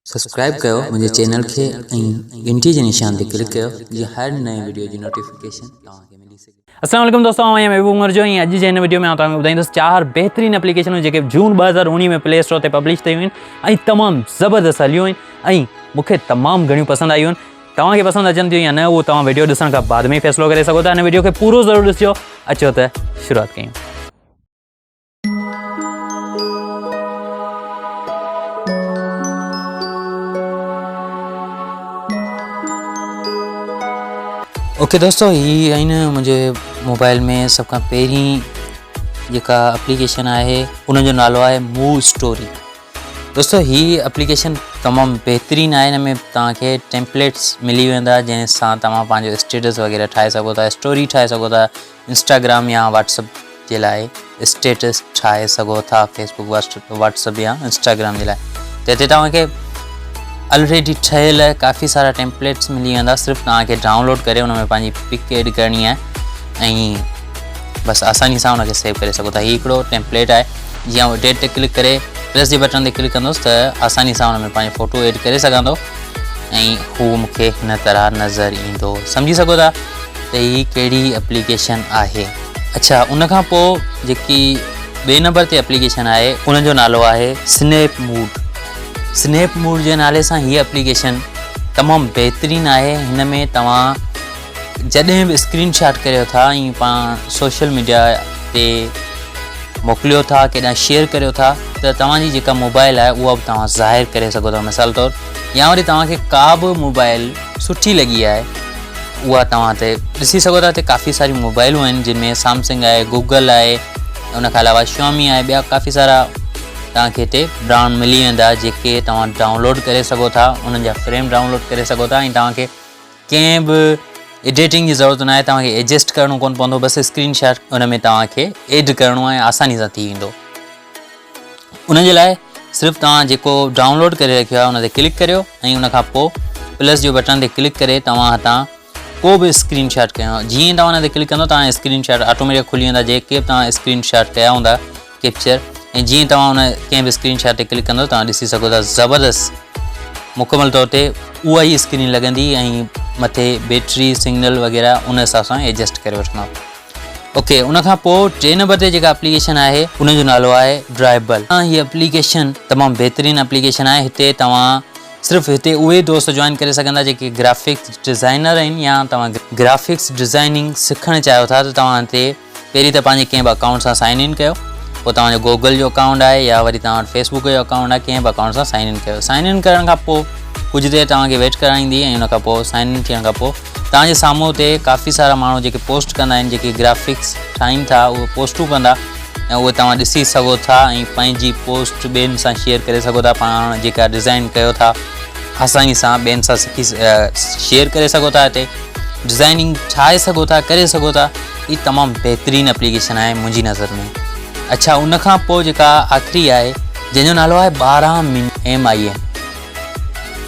Subscribe कयो मुझे channel के घंटी के निशान ते क्लिक कयो जी हर नए वीडियो की नोटिफिकेशन तव्हांखे मिली सके। अस्सलाम वालेकुम दोस्तों, मैं महबूब उमर जो अॼु जे हिन वीडियो में तव्हांखे ॿुधाईंदुसि 4 बेहतरीन एप्लीकेशनूं जेके जून 2019 में प्ले स्टोर ते पब्लिश थियूं आहिनि ऐं तमामु ज़बरदस्त हलियूं आहिनि ऐं मूंखे तमामु घणियूं पसंदि आयूं आहिनि। तव्हांखे पसंदि अचनि थियूं या न उहो तव्हां वीडियो ॾिसण खां बाद में ई फ़ैसिलो करे सघो था। हिन वीडियो खे पूरो ज़रूरु ॾिसिजो। अचो त शुरूआत कयूं। ओके दोस्तों, ये आहिनि मुंहिंजे मोबाइल में सब खां पहिरीं जेका एप्लीकेशन आहे उनजो नालो आहे मूव स्टोरी। दोस्तों ही एप्लीकेशन तमामु बहितरीनु आहे। हिन में तव्हांखे टेम्पलेट्स मिली वेंदा जंहिंसां तव्हां पंहिंजो स्टेटस वग़ैरह ठाहे सघो था, स्टोरी ठाहे सघो था, इंस्टाग्राम या व्हाट्सअप जे लाइ स्टेटस ठाहे सघो था, फेसबुक व्हाट्सअप या इंस्टाग्राम जे लाइ। त हिते तव्हांखे ऑलरेडी ठहियल काफ़ी सारा टेम्पलेट्स मिली वेंदा। सिर्फ़ु तव्हांखे डाउनलोड करे उन में पंहिंजी पिक ऐड करणी आहे ऐं बसि आसानी सां उनखे सेव करे सघो था। हीउ हिकिड़ो टेम्पलेट आहे। जीअं डेट ते क्लिक करे प्लस जे बटन ते क्लिक कंदुसि त आसानी सां उन में पंहिंजो फ़ोटो एड करे सघां थो ऐं हू मूंखे हिन तरह नज़र ईंदो। सम्झी सघो था त हीअ कहिड़ी एप्लीकेशन आहे। अच्छा, उनखां पोइ जेकी ॿिए नंबर ते एप्लीकेशन आहे उनजो नालो आहे स्नैप मूड। स्नैप मूड जे नाले सां हीअ एप्लीकेशन तमामु बहितरीनु आहे। हिन में तव्हां जॾहिं बि स्क्रीनशॉट करियो था ऐं पाण सोशल मीडिया ते मोकिलियो था, केॾांहुं शेयर करियो था त तव्हांजी जेका मोबाइल आहे उहा बि तव्हां ज़ाहिर करे सघो था। मिसाल तौरु या वरी तव्हांखे का बि मोबाइल सुठी लॻी आहे उहा तव्हां ते ॾिसी सघो था। हिते काफ़ी सारी मोबाइलूं आहिनि जिन में सैमसंग आहे, गूगल आहे, उन खां अलावा Xiaomi आहे, ॿिया काफ़ी सारा तव्हांखे हिते ब्रांड मिली वेंदा जेके तव्हां डाउनलोड करे सघो था। उन्हनि जा फ्रेम डाउनलोड करे सघो था ऐं तव्हांखे कंहिं बि एडिटिंग जी ज़रूरत न आहे, तव्हांखे एडजस्ट करिणो कोन पवंदो। बसि स्क्रीनशॉट उन में तव्हांखे एड करिणो आहे, आसानी सां थी वेंदो। उनजे लाइ सिर्फ़ु तव्हां जेको डाउनलोड करे रखियो आहे उन ते क्लिक करियो ऐं उनखां पोइ प्लस जो बटन ते क्लिक करे तव्हां हितां को बि स्क्रीनशॉट कयो। जीअं तव्हां हुन ते क्लिक कंदो तव्हां स्क्रीनशॉट ऑटोमेटिक खुली वेंदा जेके बि तव्हां स्क्रीनशॉट कया हूंदा कैप्चर। ऐं जीअं तव्हां हुन कंहिं बि स्क्रीनशॉट ते क्लिक कंदो तव्हां ॾिसी सघो था ज़बरदस्त मुकमल तौर ते उहा ई स्क्रीन लॻंदी ऐं मथे बैटरी सिग्नल वग़ैरह उन हिसाब सां एडजस्ट करे वठंदा। ओके, उनखां पोइ टे नंबर ते जेका एप्लीकेशन आहे उनजो नालो आहे ड्राइबल। हीअ एप्लीकेशन तमामु बहितरीनु एप्लीकेशन आहे। हिते तव्हां सिर्फ़ु हिते उहे दोस्त जॉइन करे सघंदा जेके ग्राफिक्स डिज़ाइनर आहिनि या तव्हां ग्राफिक्स डिज़ाइनिंग सिखणु चाहियो था त तव्हां हिते पहिरीं त पंहिंजे कंहिं बि अकाउंट सां साइन इन कयो। पोइ तव्हांजो गूगल जो अकाउंट आहे या वरी तव्हां वटि फेसबुक जो अकाउंट आहे, कंहिं बि अकाउंट सां साइन इन कयो। साइन इन करण खां पोइ कुझु देरि तव्हांखे वेट कराईंदी ऐं उनखां पोइ साइन इन थियण खां पोइ तव्हांजे साम्हूं ते काफ़ी सारा माण्हू जेके पोस्ट कंदा आहिनि, जेके ग्राफिक्स ठाहीनि था उहे पोस्टूं कंदा ऐं उहे तव्हां ॾिसी सघो था ऐं पंहिंजी पोस्ट ॿियनि सां शेयर करे सघो था। पाण जेका डिज़ाइन कयो था आसानी सां ॿियनि सां सिखी शेयर करे सघो था। हिते डिज़ाइनिंग ठाहे सघो था, करे सघो था। हीअ तमामु बहितरीनु एप्लीकेशन आहे मुंहिंजी नज़र में। अच्छा, उनखां पोइ जेका आख़िरी आहे जंहिंजो नालो आहे 12 MIN,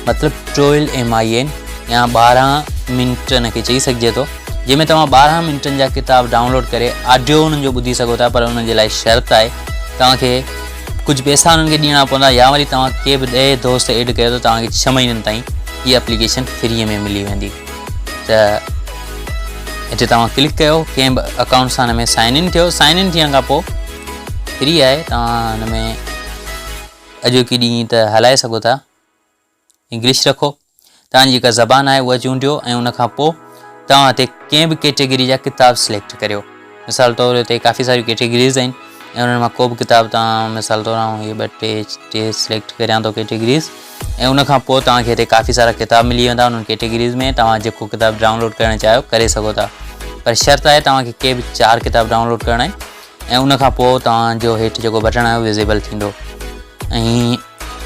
मतिलबु 12 MIN या 12 मिंट हिनखे चई सघिजे थो, जंहिंमें तव्हां 12 मिंटनि जा किताब डाउनलोड करे ऑडियो उन्हनि जो ॿुधी सघो था। पर उन्हनि जे लाइ शर्त आहे तव्हांखे कुझु पैसा उन्हनि खे ॾियणा पवंदा या वरी तव्हां के बि 10 दोस्त एड कयो त तव्हांखे 6 महीननि ताईं हीअ एप्लीकेशन फ्रीअ में मिली वेंदी। त हिते तव्हां क्लिक कयो, कंहिं बि अकाउंट सां हिन में साइन इन कयो। साइन इन थियण खां पोइ फ्री आहे, तव्हां हिन में अॼोकी ॾींहुं त हलाए सघो था। इंग्लिश रखो, तव्हांजी जेका ज़बान आहे उहा चूंडियो ऐं उनखां पोइ तव्हां हिते कंहिं बि कैटेगरी जा किताब सिलेक्ट करियो। मिसाल तौरु हिते काफ़ी सारियूं कैटेगरीज़ आहिनि ऐं उन्हनि मां को बि किताब तव्हां मिसाल तौरु हीअ 2 टे सिलेक्ट करियां थो कैटेगरीज़ ऐं उनखां पोइ तव्हांखे हिते काफ़ी सारा किताब मिली वेंदा। उन्हनि कैटेगरीज़ में तव्हां जेको किताब डाउनलोड करणु चाहियो करे सघो था। पर शर्त आहे तव्हांखे के बि 4 किताब डाउनलोड करणा आहिनि ऐं उनखां पोइ तव्हांजो हेठि जेको बटण आहे विज़िबल थींदो ऐं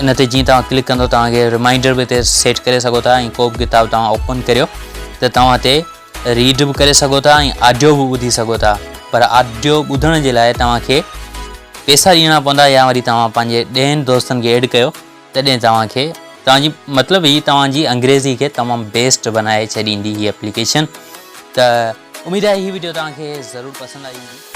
इन ते जीअं तव्हां क्लिक कंदो तव्हांखे रिमाइंडर बि हिते सेट करे सघो था ऐं को बि किताब तव्हां ओपन करियो त तव्हां हिते रीड बि करे सघो था ऐं ऑडियो बि ॿुधी सघो था। पर ऑडियो ॿुधण जे लाइ तव्हांखे पैसा ॾियणा पवंदा या वरी तव्हां पंहिंजे 10 दोस्तनि खे एड कयो तॾहिं तव्हांखे तव्हांजी मतिलबु हीअ तव्हांजी अंग्रेज़ी खे तमामु बेस्ट बनाए छॾींदी हीअ एप्लीकेशन। त उमेदु आहे हीअ वीडियो तव्हांखे ज़रूरु पसंदि आई हूंदी।